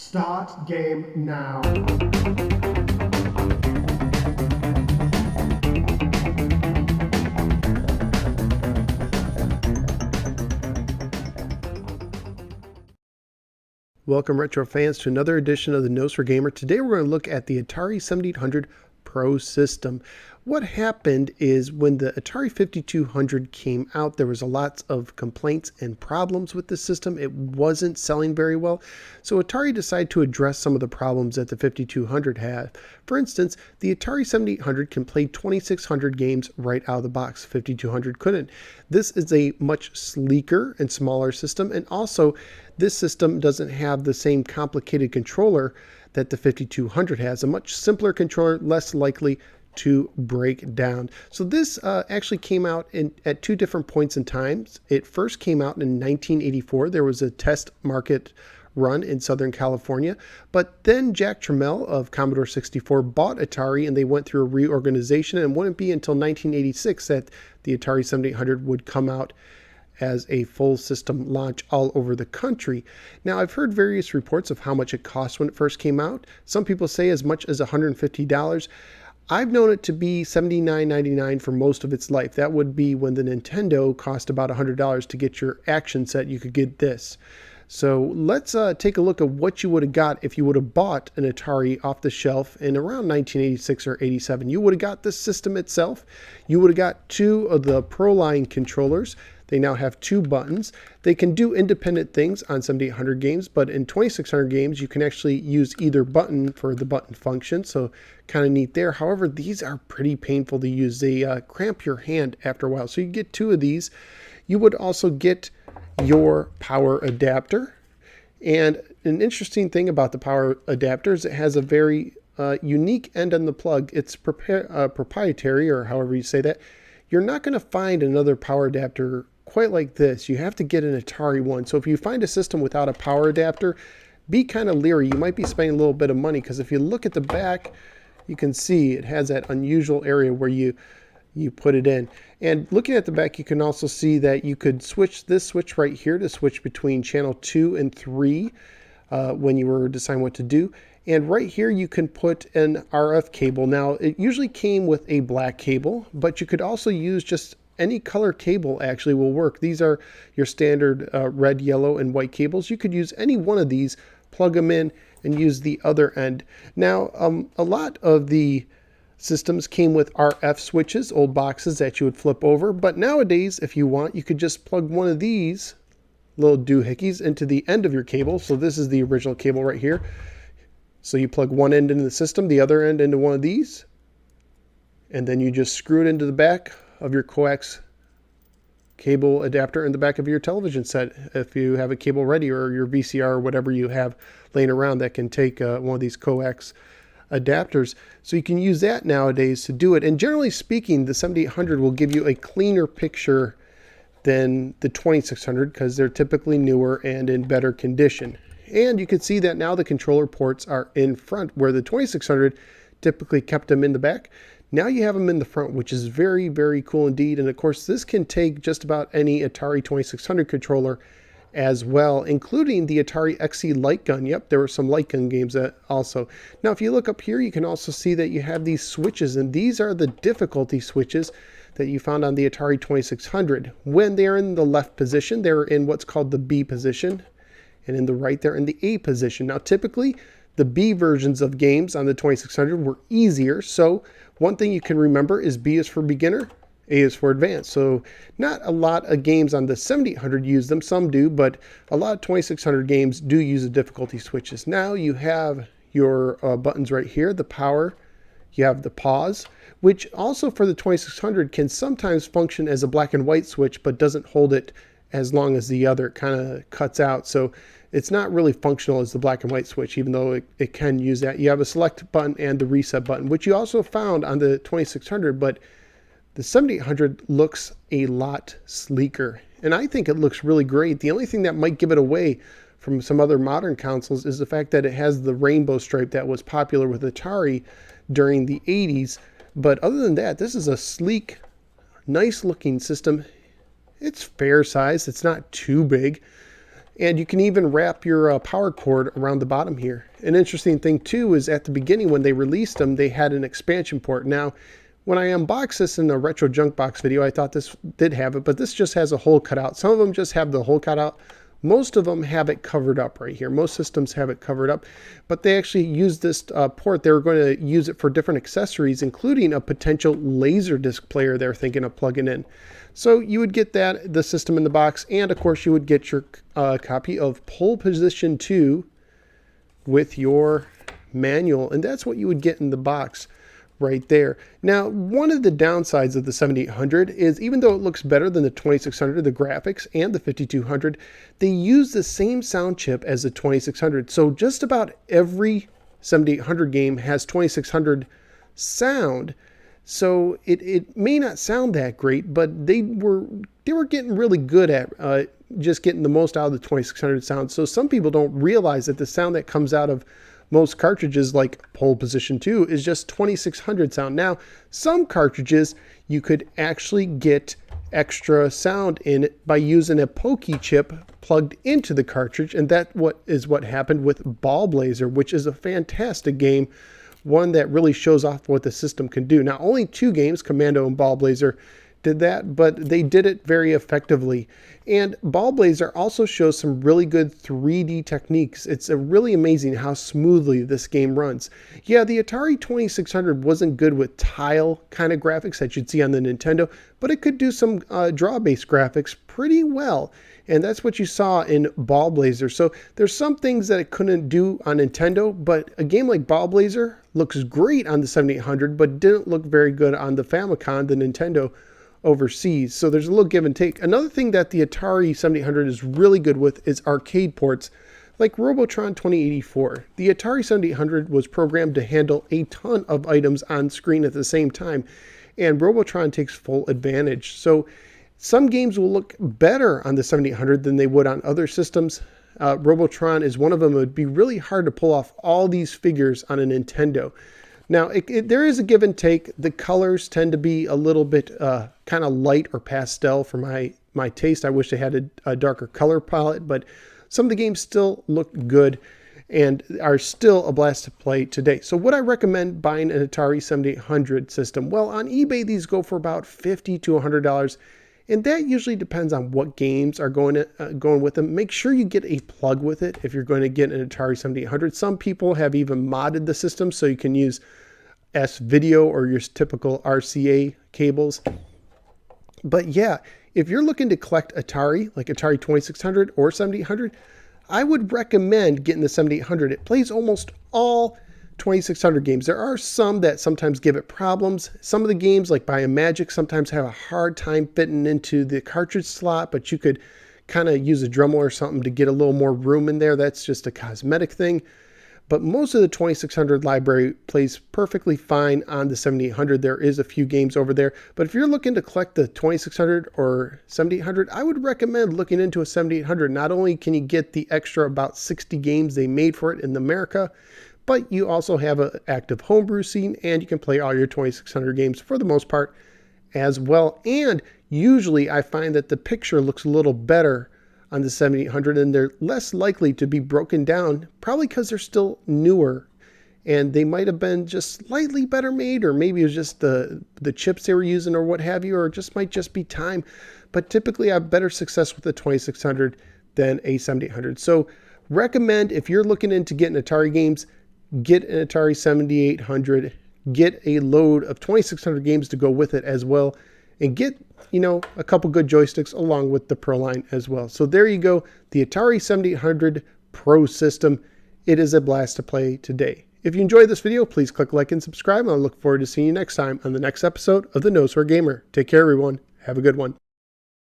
Start game now. Welcome retro fans to another edition of the Nose for Gamer. Today we're going to look at the Atari 7800 Pro system. What happened is when the Atari 5200 came out, there was a lot of complaints and problems with the system. It wasn't selling very well. So Atari decided to address some of the problems that the 5200 had. For instance, the Atari 7800 can play 2600 games right out of the box. 5200 couldn't. This is a much sleeker and smaller system, and also this system doesn't have the same complicated controller that the 5200 has. A much simpler controller, less likely to break down. So this actually came out at two different points in time. It first came out in 1984. There was a test market run in Southern California, but then Jack Tramiel of Commodore 64 bought Atari, and they went through a reorganization, and it wouldn't be until 1986 that the Atari 7800 would come out as a full system launch all over the country. Now, I've heard various reports of how much it cost when it first came out. Some people say as much as $150. I've known it to be $79.99 for most of its life. That would be when the Nintendo cost about $100 to get your action set. You could get this. So let's take a look at what you would have got if you would have bought an Atari off the shelf in around 1986 or 87. You would have got the system itself. You would have got two of the Pro Line controllers. They now have two buttons. They can do independent things on 7800 games, but in 2600 games, you can actually use either button for the button function, so kind of neat there. However, these are pretty painful to use. They cramp your hand after a while, so you get two of these. You would also get your power adapter, and an interesting thing about the power adapter is it has a very unique end on the plug. It's proprietary, or however you say that. You're not going to find another power adapter quite like this. You have to get an Atari one. So if you find a system without a power adapter, be kind of leery. You might be spending a little bit of money, because if you look at the back, you can see it has that unusual area where you put it in. And looking at the back, you can also see that you could switch this switch right here to switch between channel 2 and 3 when you were deciding what to do. And right here you can put an RF cable. Now, it usually came with a black cable, but you could also use just any color cable actually will work. These are your standard red, yellow, and white cables. You could use any one of these, plug them in, and use the other end. Now, a lot of the systems came with RF switches, old boxes that you would flip over, but nowadays, if you want, you could just plug one of these little doohickeys into the end of your cable. So this is the original cable right here. So you plug one end into the system, the other end into one of these, and then you just screw it into the back of your coax cable adapter in the back of your television set if you have a cable ready, or your VCR or whatever you have laying around that can take one of these coax adapters. So you can use that nowadays to do it. And generally speaking, the 7800 will give you a cleaner picture than the 2600 because they're typically newer and in better condition. And you can see that now the controller ports are in front, where the 2600 typically kept them in the back. Now you have them in the front, which is very, very cool indeed. And of course, this can take just about any Atari 2600 controller as well, including the Atari XE Light Gun. Yep, there were some Light Gun games also. Now, if you look up here, you can also see that you have these switches, and these are the difficulty switches that you found on the Atari 2600. When they're in the left position, they're in what's called the B position, and in the right, they're in the A position. Now, typically, the B versions of games on the 2600 were easier, so one thing you can remember is B is for beginner, A is for advanced. So not a lot of games on the 7800 use them. Some do, but a lot of 2600 games do use the difficulty switches. Now you have your buttons right here, the power, you have the pause, which also for the 2600 can sometimes function as a black and white switch, but doesn't hold it as long as the other. It kind of cuts out. So it's not really functional as the black and white switch, even though it can use that. You have a select button and the reset button, which you also found on the 2600, but the 7800 looks a lot sleeker, and I think it looks really great. The only thing that might give it away from some other modern consoles is the fact that it has the rainbow stripe that was popular with Atari during the 80s. But other than that, this is a sleek, nice looking system. It's fair size. It's not too big. And you can even wrap your power cord around the bottom here. An interesting thing too is at the beginning when they released them, they had an expansion port. Now, when I unboxed this in a retro junk box video, I thought this did have it, but this just has a hole cut out. Some of them just have the hole cut out. Most of them have it covered up right here. Most systems have it covered up, but they actually use this port. They were going to use it for different accessories, including a potential Laserdisc player they're thinking of plugging in. So you would get that, the system in the box, and of course you would get your copy of Pole Position 2 with your manual, and that's what you would get in the box right there. Now, one of the downsides of the 7800 is even though it looks better than the 2600, the graphics, and the 5200, they use the same sound chip as the 2600. So just about every 7800 game has 2600 sound. So it may not sound that great, but they were getting really good at just getting the most out of the 2600 sound. So some people don't realize that the sound that comes out of most cartridges like Pole Position 2 is just 2600 sound. Now, some cartridges you could actually get extra sound in it by using a pokey chip plugged into the cartridge, and that is what happened with Ball Blazer, which is a fantastic game, one that really shows off what the system can do. Now, only 2 games, Commando and Ball Blazer, did that, but they did it very effectively. And Ball Blazer also shows some really good 3D techniques. It's really amazing how smoothly this game runs. Yeah, the Atari 2600 wasn't good with tile kind of graphics that you'd see on the Nintendo, but it could do some draw-based graphics pretty well. And that's what you saw in Ball Blazer. So there's some things that it couldn't do on Nintendo, but a game like Ball Blazer looks great on the 7800, but didn't look very good on the Famicom, the Nintendo overseas. So there's a little give and take. Another thing that the Atari 7800 is really good with is arcade ports like Robotron 2084. The Atari 7800 was programmed to handle a ton of items on screen at the same time, and Robotron takes full advantage. So some games will look better on the 7800 than they would on other systems. Robotron is one of them. It would be really hard to pull off all these figures on a Nintendo. Now, there is a give and take. The colors tend to be a little bit kind of light or pastel for my taste. I wish they had a darker color palette, but some of the games still look good and are still a blast to play today. So would I recommend buying an Atari 7800 system? Well, on eBay, these go for about $50 to $100. And that usually depends on what games are going with them. Make sure you get a plug with it if you're going to get an Atari 7800. Some people have even modded the system so you can use S-Video or your typical RCA cables. But yeah, if you're looking to collect Atari, like Atari 2600 or 7800, I would recommend getting the 7800. It plays almost all 2600 games. There are some that sometimes give it problems. Some of the games like Biomagic sometimes have a hard time fitting into the cartridge slot, but you could kind of use a Dremel or something to get a little more room in there. That's just a cosmetic thing. But most of the 2600 library plays perfectly fine on the 7800. There is a few games over there. But if you're looking to collect the 2600 or 7800, I would recommend looking into a 7800. Not only can you get the extra about 60 games they made for it in America, but you also have an active homebrew scene, and you can play all your 2600 games for the most part as well. And usually I find that the picture looks a little better on the 7800, and they're less likely to be broken down, probably because they're still newer, and they might have been just slightly better made, or maybe it was just the chips they were using or what have you, or it just might just be time. But typically I have better success with the 2600 than a 7800. So recommend, if you're looking into getting Atari games, get an Atari 7800, get a load of 2600 games to go with it as well, and get, a couple good joysticks along with the Pro line as well. So there you go, the Atari 7800 Pro system. It is a blast to play today. If you enjoyed this video, please click like and subscribe, and I look forward to seeing you next time on the next episode of The Nosware Gamer. Take care, everyone. Have a good one.